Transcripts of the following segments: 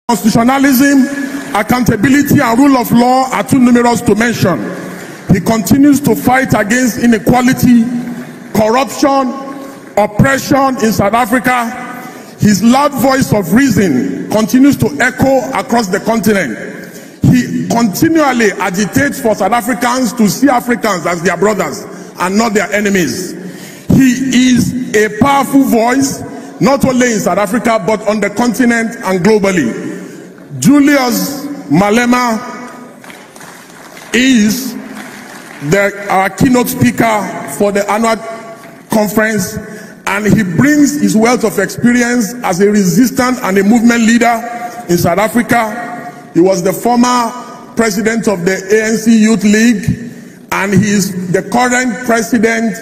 Constitutionalism, accountability, and rule of law are too numerous to mention. He continues to fight against inequality, corruption, oppression in South Africa. His loud voice of reason continues to echo across the continent. He continually agitates for South Africans to see Africans as their brothers and not their enemies. He is a powerful voice, not only in South Africa, but on the continent and globally. Julius Malema is our keynote speaker for the annual conference, and he brings his wealth of experience as a resistance and a movement leader in South Africa. He was the former president of the ANC Youth League, and he is the current president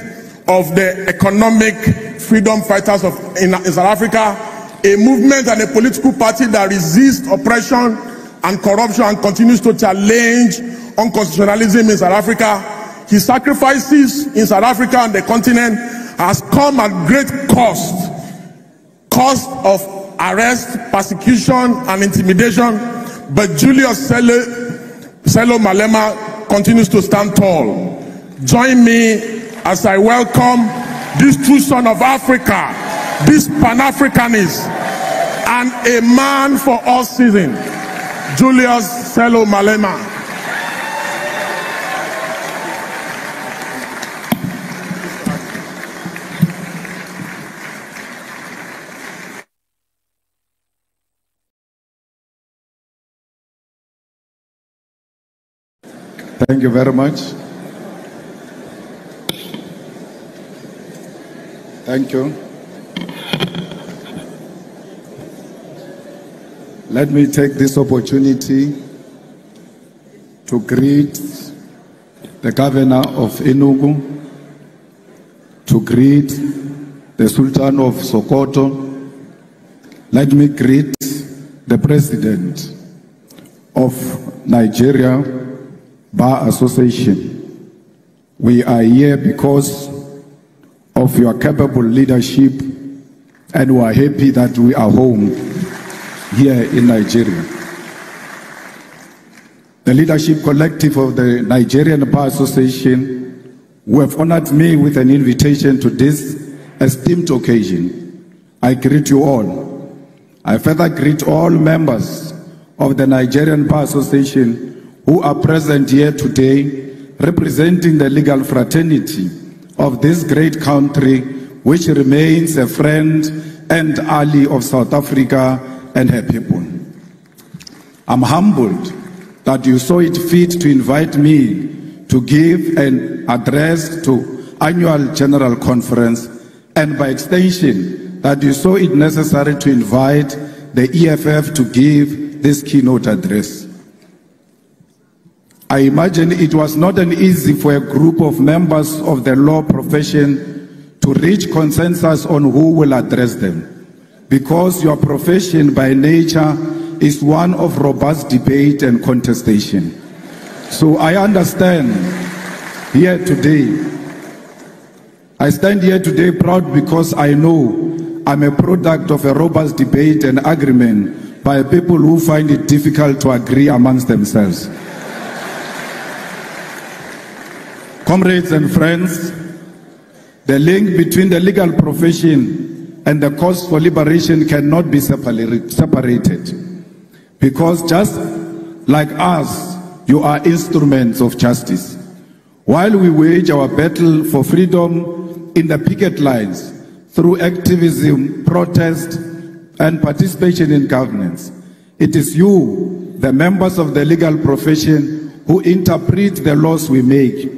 of the Economic Freedom Fighters in South Africa, a movement and a political party that resists oppression and corruption and continues to challenge unconstitutionalism in South Africa. His sacrifices in South Africa and the continent has come at great cost of arrest, persecution, and intimidation. But Julius Malema continues to stand tall. Join me as I welcome this true son of Africa, this Pan-Africanist, and a man for all seasons, Julius Malema. Thank you very much. Thank you. Let me take this opportunity to greet the governor of Enugu, to greet the Sultan of Sokoto. Let me greet the president of Nigerian Bar Association. We are here because of your capable leadership, and we are happy that we are home here in Nigeria. The leadership collective of the Nigerian Bar Association, who have honored me with an invitation to this esteemed occasion, I greet you all. I further greet all members of the Nigerian Bar Association who are present here today, representing the legal fraternity of this great country, which remains a friend and ally of South Africa and her people. I'm humbled that you saw it fit to invite me to give an address to annual general conference, and by extension that you saw it necessary to invite the EFF to give this keynote address. I imagine it was not an easy for a group of members of the law profession to reach consensus on who will address them, because your profession by nature is one of robust debate and contestation. So I understand here today. I stand here today proud because I know I'm a product of a robust debate and agreement by people who find it difficult to agree amongst themselves. Comrades and friends, the link between the legal profession and the cause for liberation cannot be separated. Because just like us, you are instruments of justice. While we wage our battle for freedom in the picket lines, through activism, protest, and participation in governance, it is you, the members of the legal profession, who interpret the laws we make,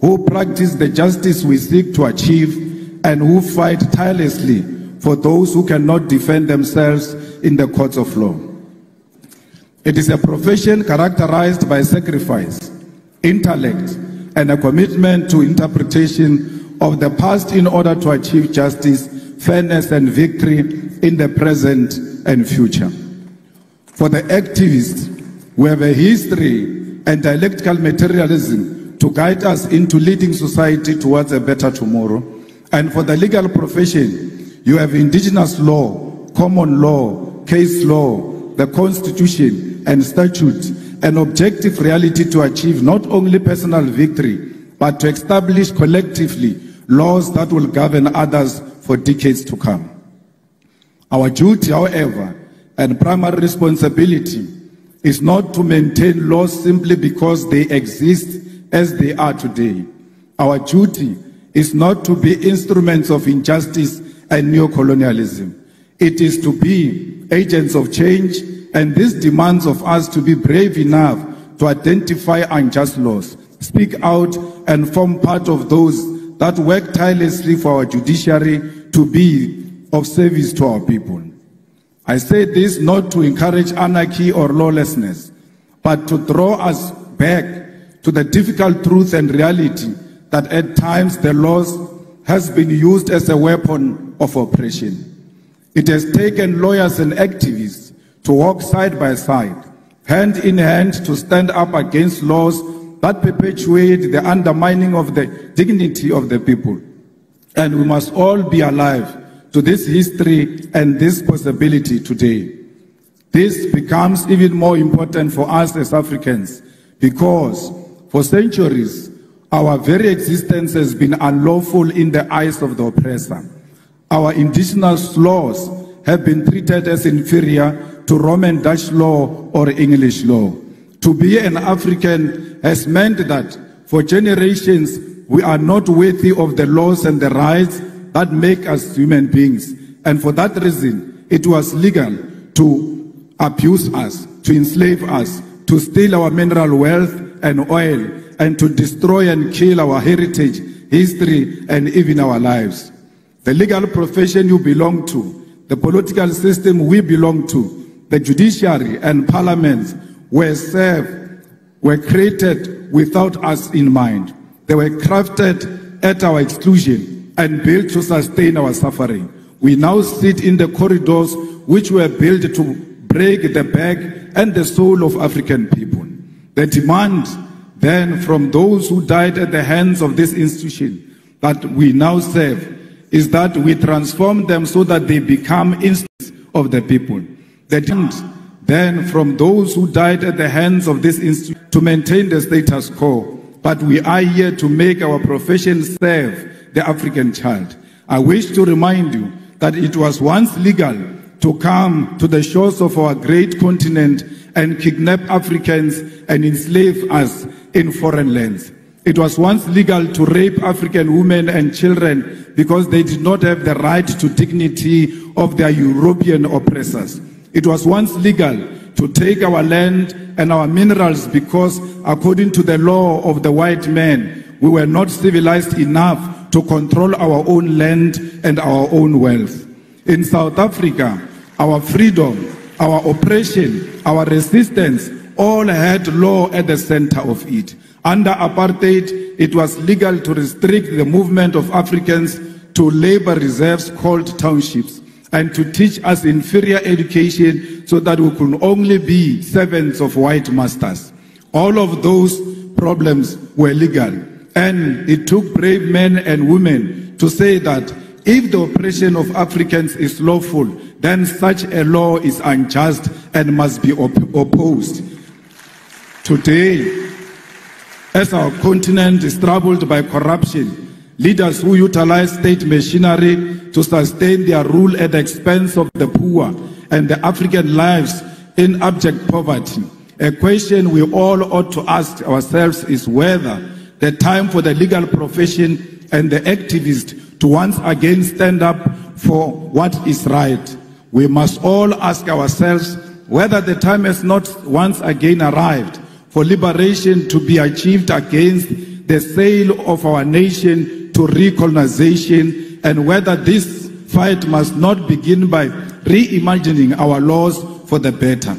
who practice the justice we seek to achieve, and who fight tirelessly for those who cannot defend themselves in the courts of law. It is a profession characterized by sacrifice, intellect, and a commitment to interpretation of the past in order to achieve justice, fairness, and victory in the present and future. For the activists, we have a history and dialectical materialism to guide us into leading society towards a better tomorrow. And for the legal profession, you have indigenous law, common law, case law, the Constitution and statutes, an objective reality to achieve not only personal victory, but to establish collectively laws that will govern others for decades to come. Our duty, however, and primary responsibility is not to maintain laws simply because they exist as they are today. Our duty is not to be instruments of injustice and neocolonialism. It is to be agents of change, and this demands of us to be brave enough to identify unjust laws, speak out, and form part of those that work tirelessly for our judiciary to be of service to our people. I say this not to encourage anarchy or lawlessness, but to draw us back to the difficult truth and reality that at times the laws has been used as a weapon of oppression. It has taken lawyers and activists to walk side by side, hand in hand, to stand up against laws that perpetuate the undermining of the dignity of the people. And we must all be alive to this history and this possibility today. This becomes even more important for us as Africans because for centuries, our very existence has been unlawful in the eyes of the oppressor. Our indigenous laws have been treated as inferior to Roman Dutch law or English law. To be an African has meant that for generations we are not worthy of the laws and the rights that make us human beings. And for that reason, it was legal to abuse us, to enslave us, to steal our mineral wealth and oil, and to destroy and kill our heritage, history, and even our lives. The legal profession you belong to, the political system we belong to, the judiciary and parliaments were created without us in mind. They were crafted at our exclusion and built to sustain our suffering. We now sit in the corridors which were built to break the back and the soul of African people. The demand then from those who died at the hands of this institution that we now serve is that we transform them so that they become instruments of the people. The demand then from those who died at the hands of this institution to maintain the status quo, but we are here to make our profession serve the African child. I wish to remind you that it was once legal to come to the shores of our great continent and kidnap Africans and enslave us in foreign lands. It was once legal to rape African women and children because they did not have the right to dignity of their European oppressors. It was once legal to take our land and our minerals because, according to the law of the white man, we were not civilized enough to control our own land and our own wealth. In South Africa, our freedom, our oppression, our resistance all had law at the center of it. Under apartheid, it was legal to restrict the movement of Africans to labor reserves called townships and to teach us inferior education so that we could only be servants of white masters. All of those problems were legal, and it took brave men and women to say that if the oppression of Africans is lawful, then such a law is unjust and must be opposed. Today, as our continent is troubled by corruption, leaders who utilize state machinery to sustain their rule at the expense of the poor and the African lives in abject poverty, a question we all ought to ask ourselves is whether the time for the legal profession and the activists to once again stand up for what is right. We must all ask ourselves whether the time has not once again arrived for liberation to be achieved against the sale of our nation to recolonization, and whether this fight must not begin by reimagining our laws for the better.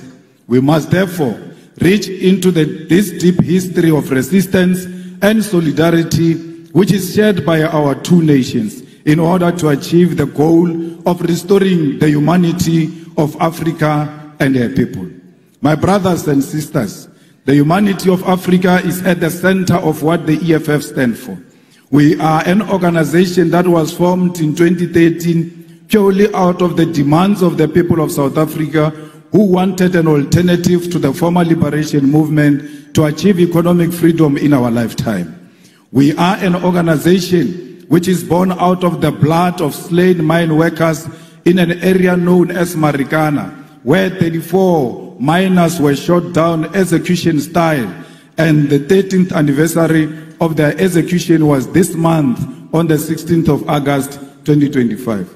We must therefore reach into this deep history of resistance and solidarity which is shared by our two nations in order to achieve the goal of restoring the humanity of Africa and her people. My brothers and sisters, the humanity of Africa is at the center of what the EFF stands for. We are an organization that was formed in 2013 purely out of the demands of the people of South Africa who wanted an alternative to the former liberation movement to achieve economic freedom in our lifetime. We are an organization which is born out of the blood of slain mine workers in an area known as Marikana, where 34 miners were shot down execution style, and the 13th anniversary of their execution was this month on the 16th of August 2025.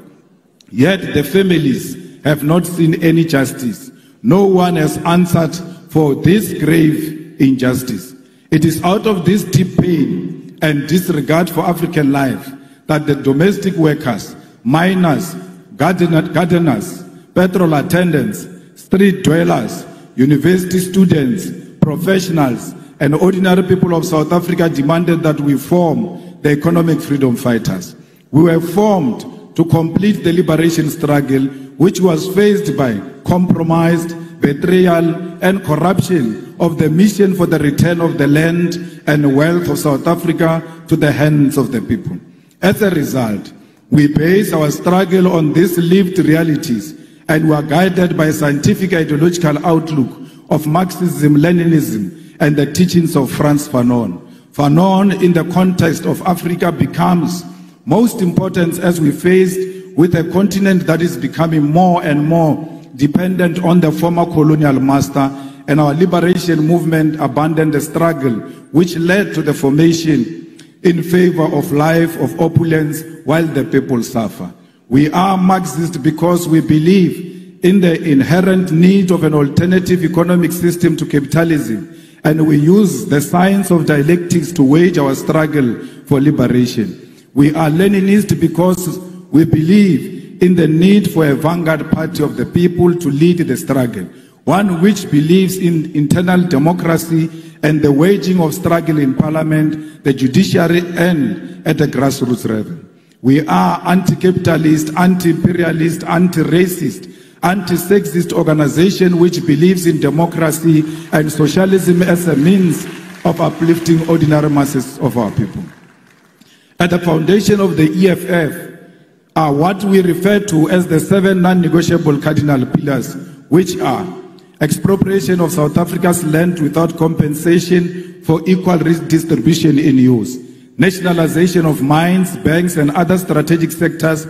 Yet the families have not seen any justice. No one has answered for this grave injustice. It is out of this deep pain and disregard for African life that the domestic workers, miners, gardeners, petrol attendants, street dwellers, university students, professionals, and ordinary people of South Africa demanded that we form the economic freedom fighters. We were formed to complete the liberation struggle, which was faced by compromise, betrayal, and corruption of the mission for the return of the land and wealth of South Africa to the hands of the people. As a result, we base our struggle on these lived realities, and we are guided by a scientific ideological outlook of Marxism, Leninism, and the teachings of Frantz Fanon. Fanon, in the context of Africa, becomes most important as we face with a continent that is becoming more and more dependent on the former colonial master, and our liberation movement abandoned the struggle which led to the formation in favor of life of opulence while the people suffer. We are Marxist because we believe in the inherent need of an alternative economic system to capitalism, and we use the science of dialectics to wage our struggle for liberation. We are Leninist because we believe in the need for a vanguard party of the people to lead the struggle, one which believes in internal democracy and the waging of struggle in parliament, the judiciary, and at the grassroots level. We are anti-capitalist, anti-imperialist, anti-racist, anti-sexist organization which believes in democracy and socialism as a means of uplifting ordinary masses of our people. At the foundation of the EFF are what we refer to as the 7 non-negotiable cardinal pillars, which are expropriation of South Africa's land without compensation for equal redistribution in use, nationalization of mines, banks, and other strategic sectors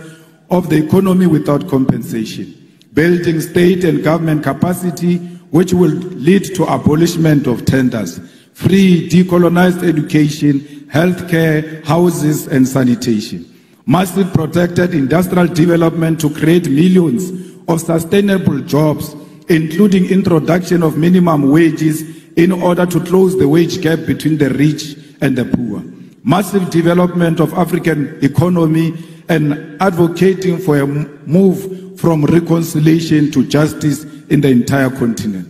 of the economy without compensation, building state and government capacity, which will lead to abolishment of tenders, free decolonized education, healthcare, houses, and sanitation, massive protected industrial development to create millions of sustainable jobs, including introduction of minimum wages in order to close the wage gap between the rich and the poor, massive development of African economy, and advocating for a move from reconciliation to justice in the entire continent.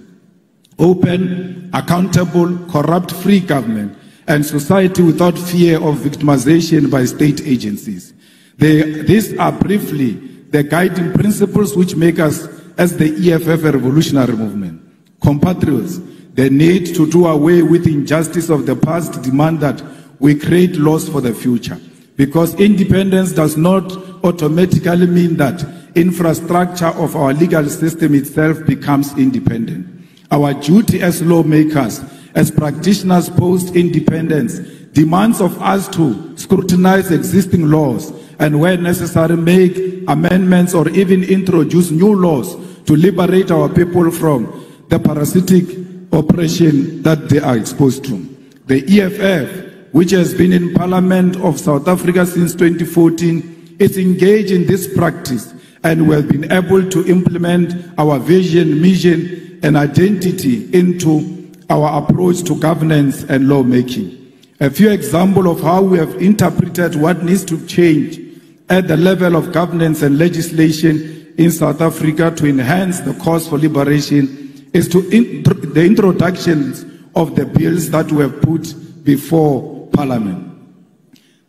Open, accountable, corrupt-free government, and society without fear of victimization by state agencies. These are briefly the guiding principles which make us, as the EFF, a revolutionary movement. Compatriots, the need to do away with injustice of the past demand that we create laws for the future, because independence does not automatically mean that infrastructure of our legal system itself becomes independent. Our duty as lawmakers, as practitioners post-independence, demands of us to scrutinize existing laws and where necessary make amendments or even introduce new laws to liberate our people from the parasitic oppression that they are exposed to. The EFF, which has been in Parliament of South Africa since 2014, is engaged in this practice, and we have been able to implement our vision, mission, and identity into our approach to governance and lawmaking. A few examples of how we have interpreted what needs to change at the level of governance and legislation in South Africa to enhance the cause for liberation is the introductions of the bills that we have put before Parliament.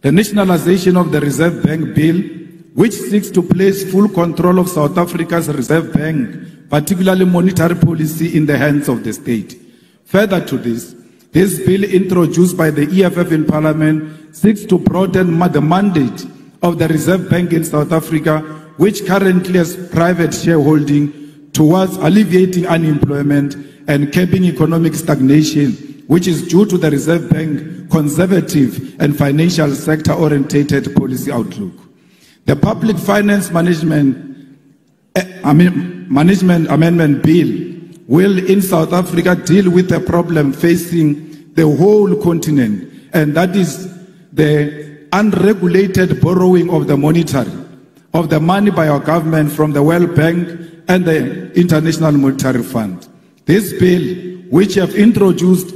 The nationalization of the Reserve Bank Bill, which seeks to place full control of South Africa's Reserve Bank, particularly monetary policy, in the hands of the state. Further to this bill introduced by the EFF in Parliament seeks to broaden the mandate of the Reserve Bank in South Africa, which currently has private shareholding, towards alleviating unemployment and curbing economic stagnation, which is due to the Reserve Bank conservative and financial sector-orientated policy outlook. The Public Finance Management Amendment Bill will in South Africa deal with a problem facing the whole continent, and that is the unregulated borrowing of the money by our government from the World Bank and the International Monetary Fund. This bill, which we have introduced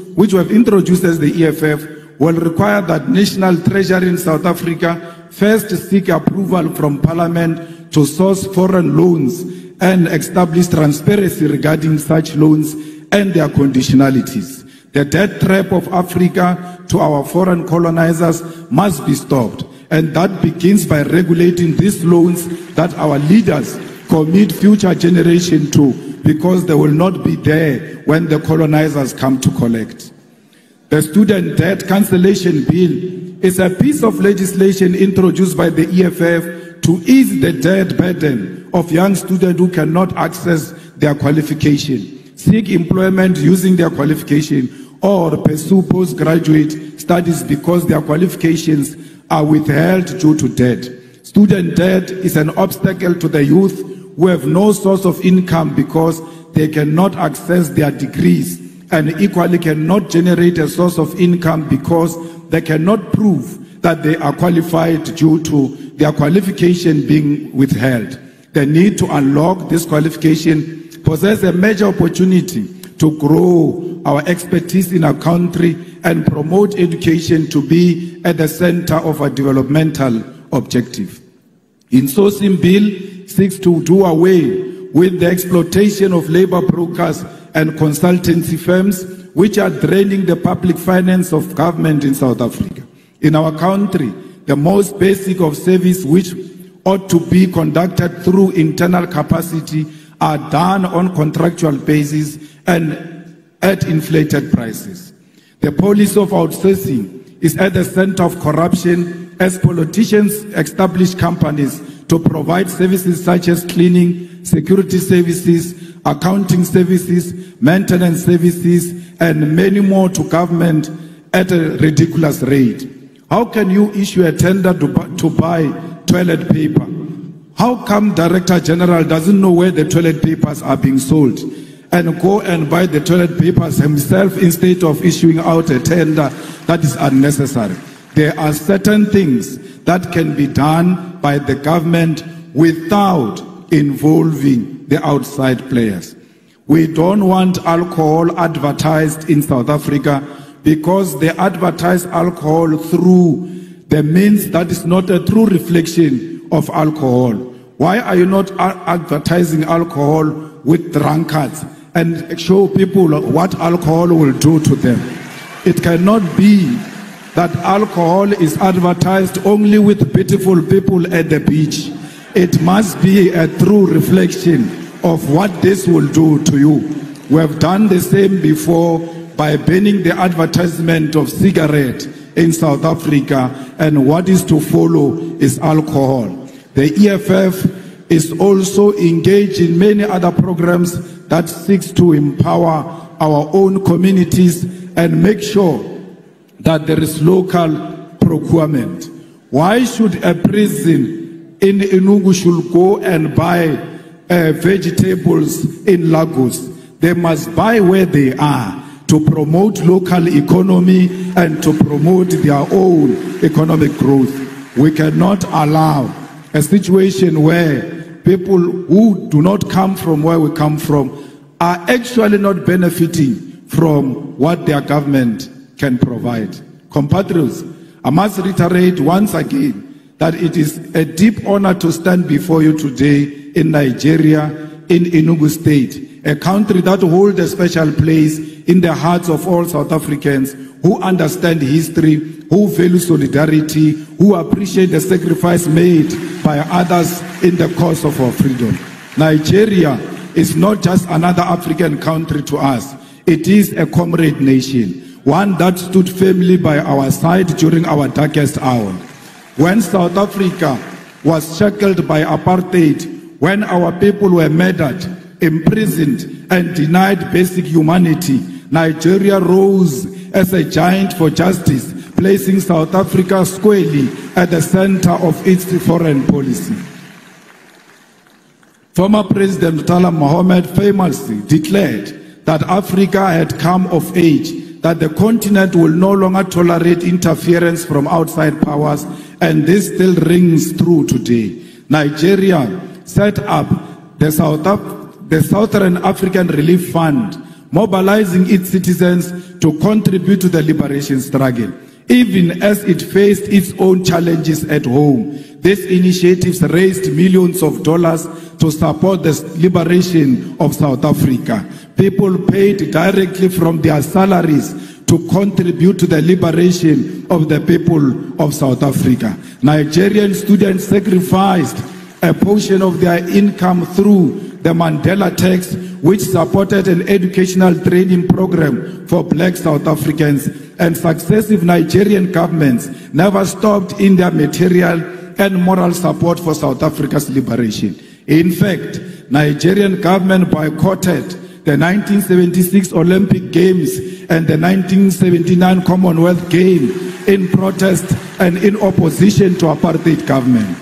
as the EFF, will require that National Treasury in South Africa first seek approval from Parliament to source foreign loans and establish transparency regarding such loans and their conditionalities. The debt trap of Africa to our foreign colonizers must be stopped, and that begins by regulating these loans that our leaders commit future generations to, because they will not be there when the colonizers come to collect. The Student Debt Cancellation Bill is a piece of legislation introduced by the EFF to ease the debt burden of young students who cannot access their qualification, seek employment using their qualification, or pursue postgraduate studies because their qualifications are withheld due to debt. Student debt is an obstacle to the youth who have no source of income because they cannot access their degrees, and equally cannot generate a source of income because they cannot prove that they are qualified due to their qualification being withheld. The need to unlock this qualification possesses a major opportunity to grow our expertise in our country and promote education to be at the center of our developmental objective. Insourcing Bill seeks to do away with the exploitation of labor brokers and consultancy firms which are draining the public finance of government in South Africa. In our country, the most basic of service which ought to be conducted through internal capacity are done on contractual basis and at inflated prices. The policy of outsourcing is at the center of corruption as politicians establish companies to provide services such as cleaning, security services, accounting services, maintenance services, and many more to government at a ridiculous rate. How can you issue a tender to buy toilet paper? How come Director General doesn't know where the toilet papers are being sold and go and buy the toilet papers himself instead of issuing out a tender that is unnecessary? There are certain things that can be done by the government without involving the outside players. We don't want alcohol advertised in South Africa because they advertise alcohol through the means that is not a true reflection of alcohol. Why are you not advertising alcohol with drunkards and show people what alcohol will do to them? It cannot be that alcohol is advertised only with beautiful people at the beach. It must be a true reflection of what this will do to you. We have done the same before by banning the advertisement of cigarette in South Africa, and what is to follow is alcohol. The EFF is also engaged in many other programs that seeks to empower our own communities and make sure that there is local procurement. Why should a prison in Enugu should go and buy vegetables in Lagos? They must buy where they are to promote local economy and to promote their own economic growth. We cannot allow a situation where people who do not come from where we come from are actually not benefiting from what their government can provide. Compatriots, I must reiterate once again that it is a deep honor to stand before you today in Nigeria, in Enugu State, a country that holds a special place in the hearts of all South Africans who understand history, who value solidarity, who appreciate the sacrifice made by others in the cause of our freedom. Nigeria is not just another African country to us. It is a comrade nation, one that stood firmly by our side during our darkest hour. When South Africa was shackled by apartheid, when our people were murdered, imprisoned and denied basic humanity, Nigeria rose as a giant for justice, placing South Africa squarely at the center of its foreign policy. Former President Murtala Mohammed famously declared that Africa had come of age, that the continent will no longer tolerate interference from outside powers, and this still rings true today. Nigeria set up the Southern African Relief Fund, mobilizing its citizens to contribute to the liberation struggle. Even as it faced its own challenges at home, these initiatives raised millions of dollars to support the liberation of South Africa. People paid directly from their salaries to contribute to the liberation of the people of South Africa. Nigerian students sacrificed a portion of their income through the Mandela Tax, which supported an educational training program for black South Africans, and successive Nigerian governments never stopped in their material and moral support for South Africa's liberation. In fact, Nigerian government boycotted the 1976 Olympic Games and the 1979 Commonwealth Games in protest and in opposition to apartheid government.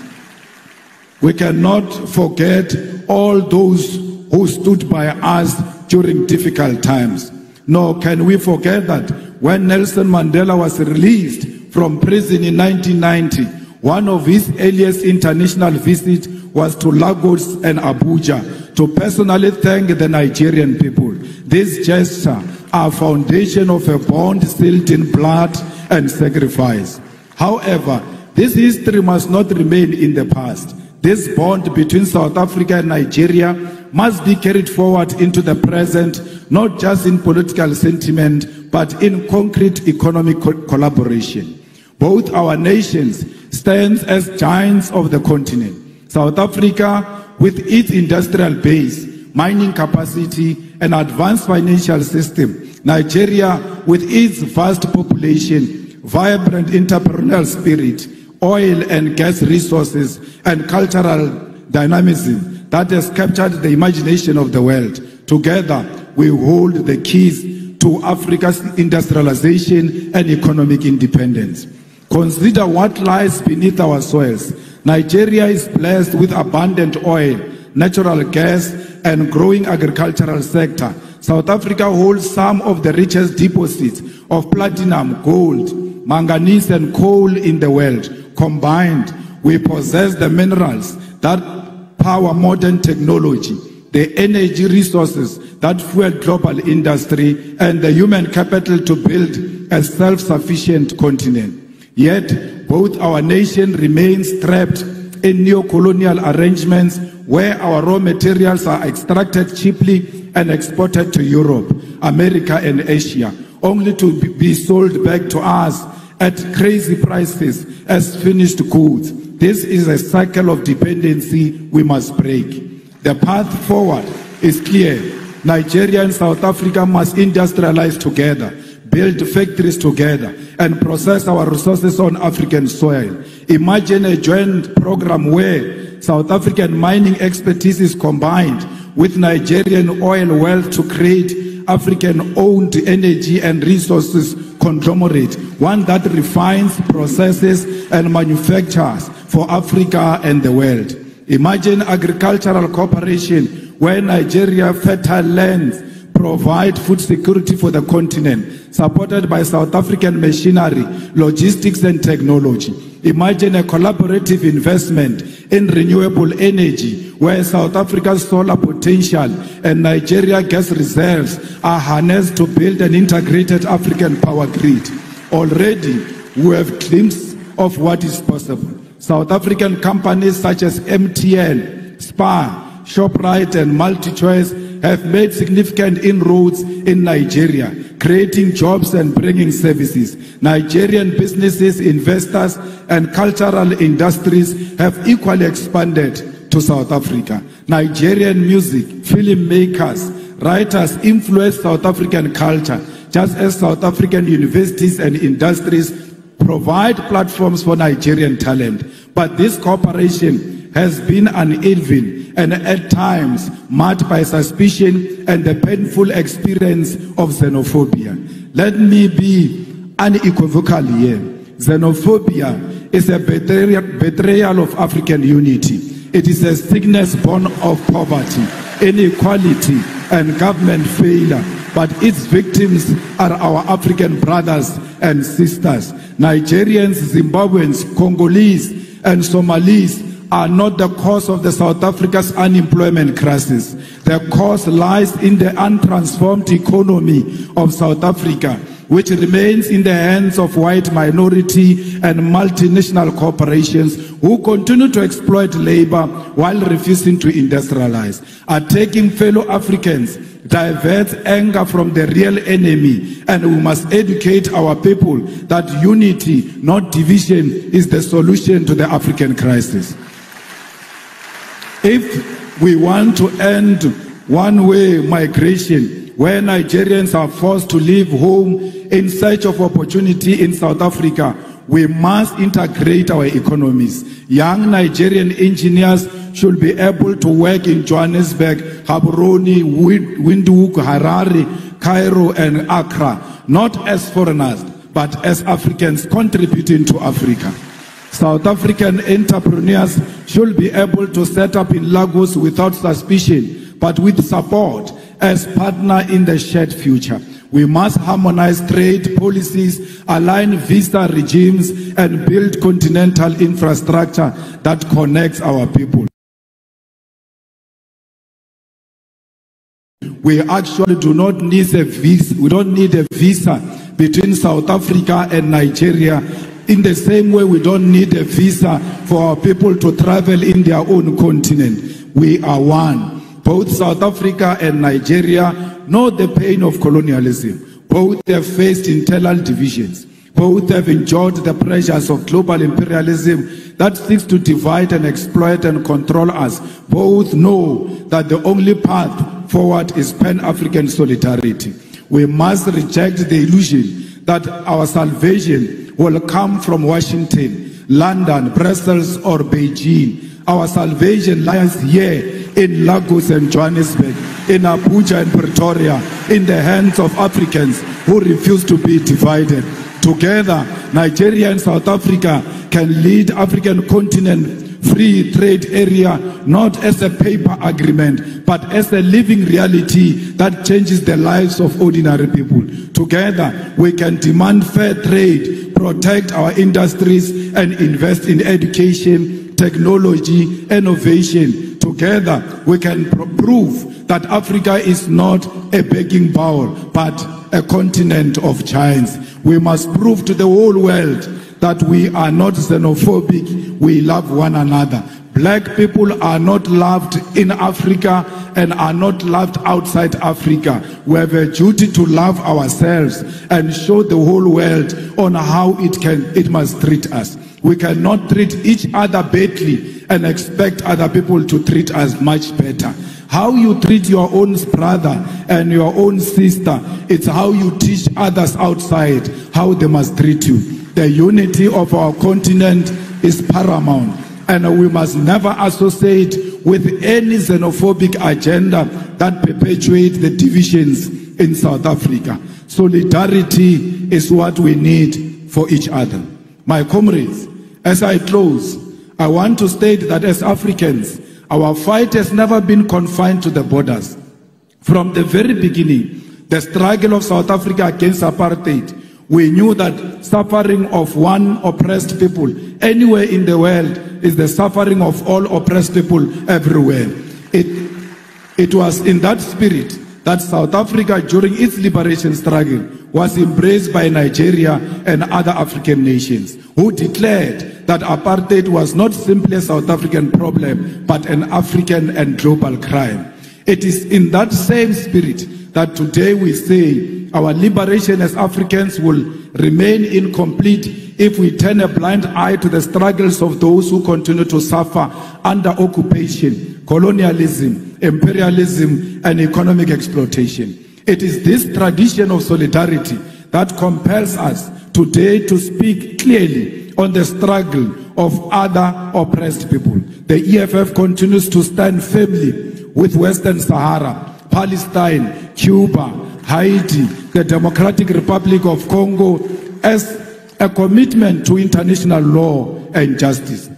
We cannot forget all those who stood by us during difficult times. Nor can we forget that when Nelson Mandela was released from prison in 1990, one of his earliest international visits was to Lagos and Abuja to personally thank the Nigerian people. This gesture are foundation of a bond sealed in blood and sacrifice. However, this history must not remain in the past. This bond between South Africa and Nigeria must be carried forward into the present, not just in political sentiment, but in concrete economic collaboration. Both our nations stand as giants of the continent. South Africa, with its industrial base, mining capacity, and advanced financial system. Nigeria, with its vast population, vibrant entrepreneurial spirit, oil and gas resources, and cultural dynamism that has captured the imagination of the world. Together, we hold the keys to Africa's industrialization and economic independence. Consider what lies beneath our soils. Nigeria is blessed with abundant oil, natural gas, and growing agricultural sector. South Africa holds some of the richest deposits of platinum, gold, manganese, and coal in the world. Combined, we possess the minerals that power modern technology, the energy resources that fuel global industry, and the human capital to build a self-sufficient continent. Yet, both our nation remains trapped in neo-colonial arrangements where our raw materials are extracted cheaply and exported to Europe, America, and Asia, only to be sold back to us at crazy prices as finished goods. This is a cycle of dependency we must break. The path forward is clear. Nigeria and South Africa must industrialize together, build factories together, and process our resources on African soil. Imagine a joint program where South African mining expertise is combined with Nigerian oil wealth to create African-owned energy and resources conglomerate, one that refines, processes, and manufactures for Africa and the world. Imagine agricultural cooperation where Nigeria fertile lands provide food security for the continent, supported by South African machinery, logistics, and technology. Imagine a collaborative investment in renewable energy, where South Africa's solar potential and Nigeria gas reserves are harnessed to build an integrated African power grid. Already, we have glimpses of what is possible. South African companies such as MTN, Spar, Shoprite, and MultiChoice have made significant inroads in Nigeria, creating jobs and bringing services. Nigerian businesses, investors, and cultural industries have equally expanded to South Africa. Nigerian music, filmmakers, writers influence South African culture, just as South African universities and industries provide platforms for Nigerian talent. But this cooperation has been uneven and at times marked by suspicion and the painful experience of xenophobia. Let me be unequivocal here. Xenophobia is a betrayal of African unity. It is a sickness born of poverty, inequality, and government failure. But its victims are our African brothers and sisters. Nigerians, Zimbabweans, Congolese, and Somalis are not the cause of the South Africa's unemployment crisis. The cause lies in the untransformed economy of South Africa, which remains in the hands of white minority and multinational corporations who continue to exploit labor while refusing to industrialize. Attacking fellow Africans diverts anger from the real enemy, and we must educate our people that unity, not division, is the solution to the African crisis. If we want to end one-way migration, where Nigerians are forced to leave home in search of opportunity in South Africa, we must integrate our economies. Young Nigerian engineers should be able to work in Johannesburg, Gaborone, Windhoek, Harare, Cairo, and Accra, not as foreigners, but as Africans contributing to Africa. South African entrepreneurs should be able to set up in Lagos without suspicion, but with support as partner in the shared future. We must harmonize trade policies, align visa regimes, and build continental infrastructure that connects our people. We actually do not need a visa. We don't need a visa between South Africa and Nigeria. In the same way, we don't need a visa for our people to travel in their own continent. We are one. Both South Africa and Nigeria know the pain of colonialism. Both have faced internal divisions. Both have endured the pressures of global imperialism that seeks to divide and exploit and control us. Both know that the only path forward is Pan-African solidarity. We must reject the illusion that our salvation will come from Washington, London, Brussels, or Beijing. Our salvation lies here in Lagos and Johannesburg, in Abuja and Pretoria, in the hands of Africans who refuse to be divided. Together, Nigeria and South Africa can lead African continent free trade area not as a paper agreement, but as a living reality that changes the lives of ordinary people. Together, we can demand fair trade, protect our industries, and invest in education, technology, innovation. Together, we can prove that Africa is not a begging bowl, but a continent of giants. We must prove to the whole world that we are not xenophobic, we love one another. Black people are not loved in Africa and are not loved outside Africa. We have a duty to love ourselves and show the whole world on how it must treat us. We cannot treat each other badly and expect other people to treat us much better. How you treat your own brother and your own sister, it's how you teach others outside how they must treat you. The unity of our continent is paramount, and we must never associate with any xenophobic agenda that perpetuates the divisions in South Africa. Solidarity is what we need for each other. My comrades, as I close, I want to state that as Africans, our fight has never been confined to the borders. From the very beginning, the struggle of South Africa against apartheid, we knew that suffering of one oppressed people anywhere in the world is the suffering of all oppressed people everywhere. It was in that spirit that South Africa, during its liberation struggle, was embraced by Nigeria and other African nations, who declared that apartheid was not simply a South African problem, but an African and global crime. It is in that same spirit that today we say our liberation as Africans will remain incomplete if we turn a blind eye to the struggles of those who continue to suffer under occupation, colonialism, imperialism, and economic exploitation. It is this tradition of solidarity that compels us today to speak clearly on the struggle of other oppressed people. The EFF continues to stand firmly with Western Sahara, Palestine, Cuba, Haiti, the Democratic Republic of Congo as a commitment to international law and justice.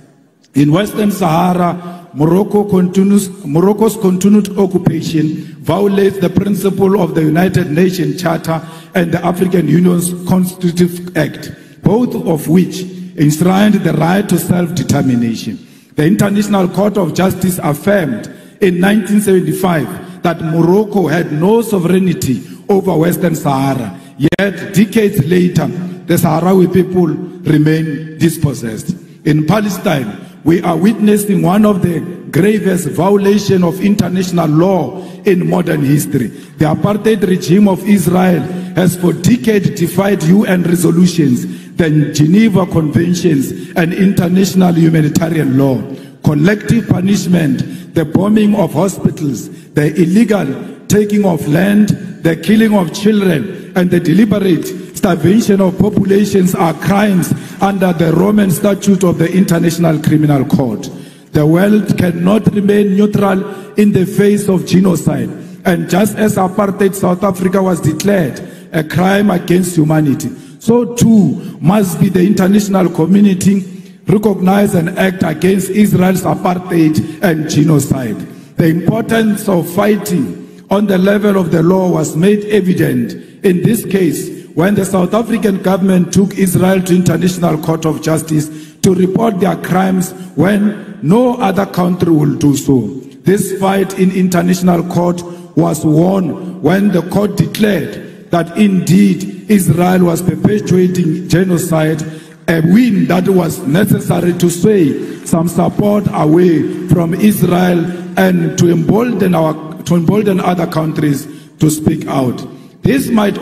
In Western Sahara, Morocco's continued occupation violates the principle of the United Nations Charter and the African Union's Constitutive Act, both of which enshrined the right to self-determination. The International Court of Justice affirmed in 1975 that Morocco had no sovereignty over Western Sahara, yet decades later, the Sahrawi people remain dispossessed. In Palestine, we are witnessing one of the gravest violations of international law in modern history. The apartheid regime of Israel has for decades defied UN resolutions, the Geneva Conventions, and international humanitarian law. Collective punishment, the bombing of hospitals, the illegal taking of land, the killing of children, and the deliberate starvation of populations are crimes under the Roman Statute of the International Criminal Court. The world cannot remain neutral in the face of genocide. And just as apartheid South Africa was declared a crime against humanity, so too must be the international community recognize and act against Israel's apartheid and genocide. The importance of fighting on the level of the law was made evident in this case when the South African government took Israel to International Court of Justice to report their crimes when no other country will do so. This fight in international court was won when the court declared that indeed Israel was perpetuating genocide, a win that was necessary to sway some support away from Israel and to embolden other countries to speak out. This fight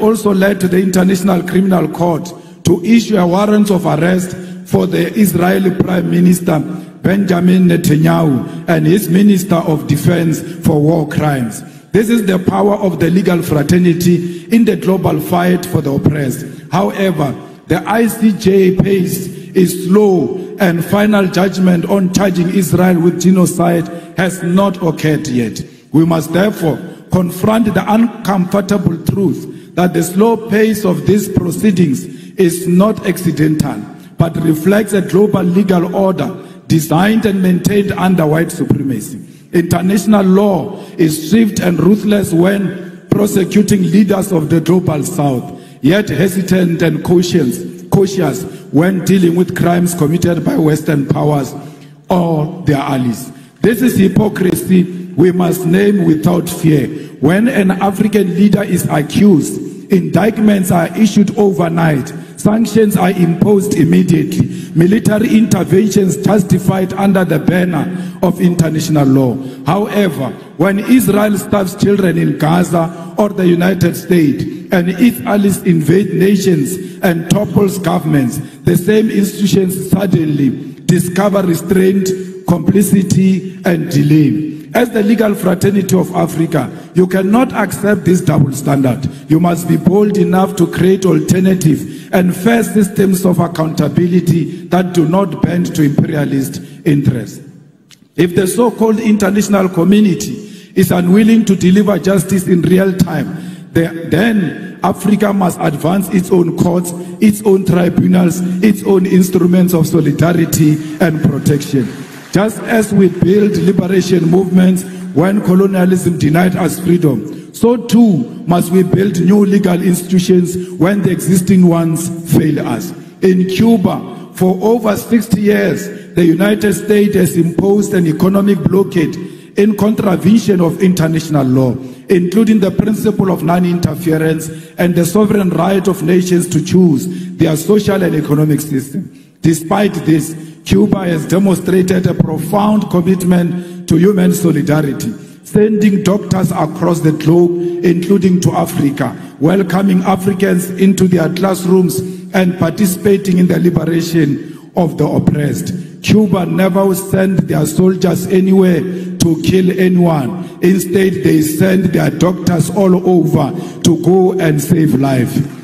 also led to the International Criminal Court to issue a warrant of arrest for the Israeli Prime Minister Benjamin Netanyahu and his Minister of Defense for war crimes. This is the power of the legal fraternity in the global fight for the oppressed. However, the ICJ pace is slow and final judgment on charging Israel with genocide has not occurred yet. We must therefore confront the uncomfortable truth that the slow pace of these proceedings is not accidental, but reflects a global legal order designed and maintained under white supremacy. International law is swift and ruthless when prosecuting leaders of the global south, yet hesitant and cautious when dealing with crimes committed by Western powers or their allies. This is hypocrisy we must name without fear. When an African leader is accused, indictments are issued overnight, sanctions are imposed immediately, military interventions justified under the banner of international law. However, when Israel starves children in Gaza or the United States and its allies invade nations and topples governments, the same institutions suddenly discover restraint, complicity, and delay. As the legal fraternity of Africa, you cannot accept this double standard. You must be bold enough to create alternative and fair systems of accountability that do not bend to imperialist interests. If the so-called international community is unwilling to deliver justice in real time, then Africa must advance its own courts, its own tribunals, its own instruments of solidarity and protection. Just as we build liberation movements when colonialism denied us freedom, so too must we build new legal institutions when the existing ones fail us. In Cuba, for over 60 years, the United States has imposed an economic blockade in contravention of international law, including the principle of non-interference and the sovereign right of nations to choose their social and economic system. Despite this, Cuba has demonstrated a profound commitment to human solidarity, sending doctors across the globe, including to Africa, welcoming Africans into their classrooms and participating in the liberation of the oppressed. Cuba never sent their soldiers anywhere to kill anyone. Instead, they send their doctors all over to go and save life.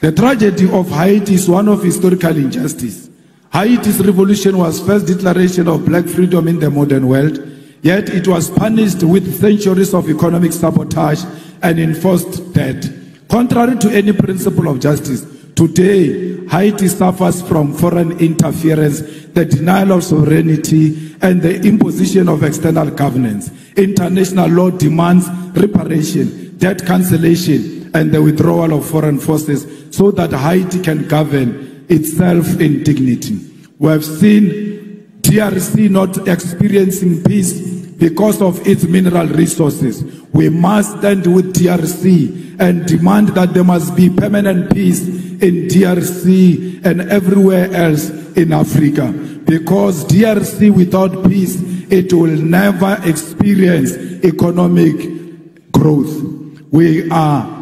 The tragedy of Haiti is one of historical injustice. Haiti's revolution was first declaration of black freedom in the modern world, yet it was punished with centuries of economic sabotage and enforced debt. Contrary to any principle of justice, today Haiti suffers from foreign interference, the denial of sovereignty, and the imposition of external governance. International law demands reparation, debt cancellation, and the withdrawal of foreign forces so that Haiti can govern itself in dignity. We have seen DRC not experiencing peace because of its mineral resources. We must stand with DRC and demand that there must be permanent peace in DRC and everywhere else in Africa. Because DRC without peace, it will never experience economic growth. We are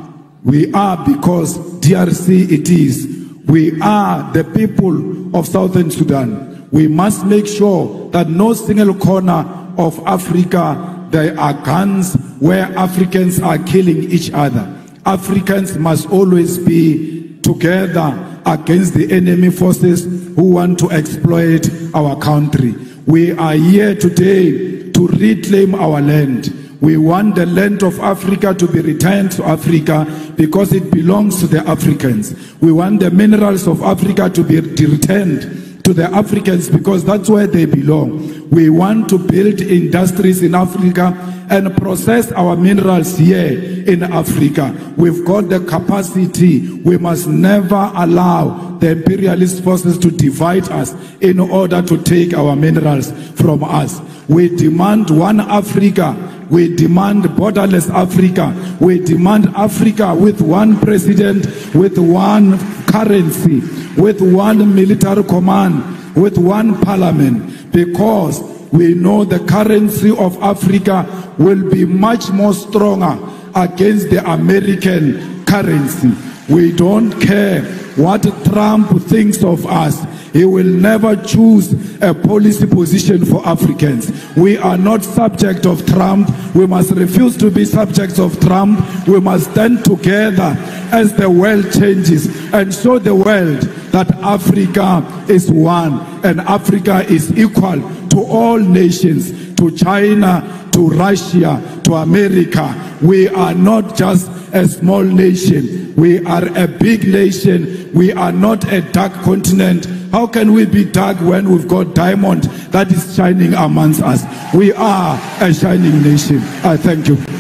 because DRC it is. We are the people of Southern Sudan. We must make sure that no single corner of Africa there are guns where Africans are killing each other. Africans must always be together against the enemy forces who want to exploit our country. We are here today to reclaim our land. We want the land of Africa to be returned to Africa because it belongs to the Africans. We want the minerals of Africa to be returned to the Africans because that's where they belong. We want to build industries in Africa and process our minerals here in Africa. We've got the capacity. We must never allow the imperialist forces to divide us in order to take our minerals from us. We demand one Africa. We demand borderless Africa. We demand Africa with one president, with one currency, with one military command, with one parliament, because we know the currency of Africa will be much more stronger against the American currency. We don't care what Trump thinks of us. He will never choose a policy position for Africans. We are not subject of Trump. We must refuse to be subjects of Trump. We must stand together as the world changes and show the world that Africa is one and Africa is equal to all nations, to China, to Russia, to America. We are not just a small nation. We are a big nation. We are not a dark continent. How can we be dark when we've got diamond that is shining amongst us? We are a shining nation. I thank you.